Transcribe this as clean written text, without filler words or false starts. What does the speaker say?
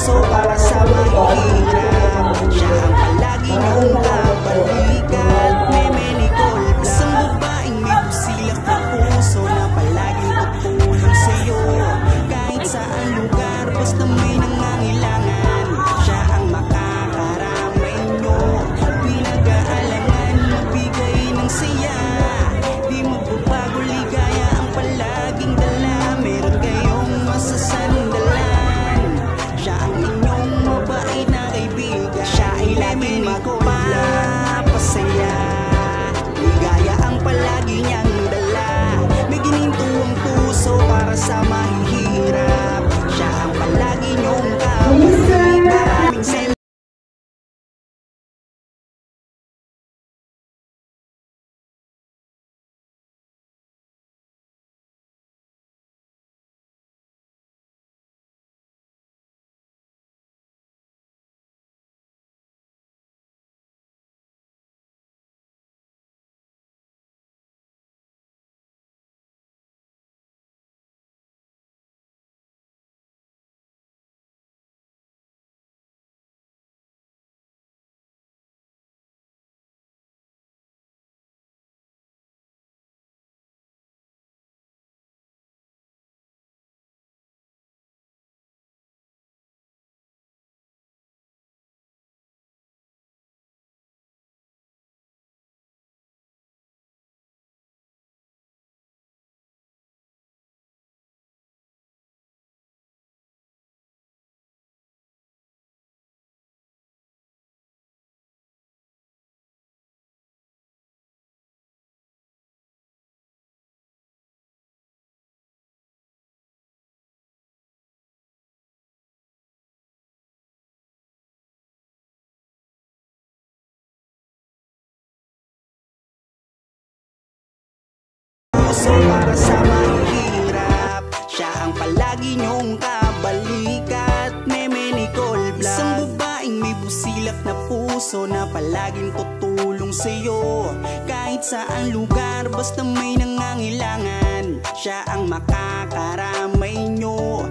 puso para sa mahihirap. Siya ang palagi niyong kabalikat. Meme Nicole Vlog. Isang babaeng may busilak na puso na palaging tutulong sa'yo kahit saan lugar, basta may nangangailangan. Siya ang makakaramay nyo, pinag-aalangan, magbigay ng saya. Di magbabago ligaya ang palaging dala, meron kayong masasandalan. Siya ang inyong mabait na kaibigan. Siya ay laging magpapasaya, ligaya ang palagi niyang dala. May gininto ang puso para sa mahihirap. Siya ang palagi niyong kabalik. Maraming salamat. Puso para sa mahihirap. Siya ang palagi niyong kabalikat. Meme Nicole Vlog. Isang babaeng may busilak na puso na palaging tutulong sa'yo kahit saan lugar, basta may nangangailangan. Siya ang makakaramay nyo,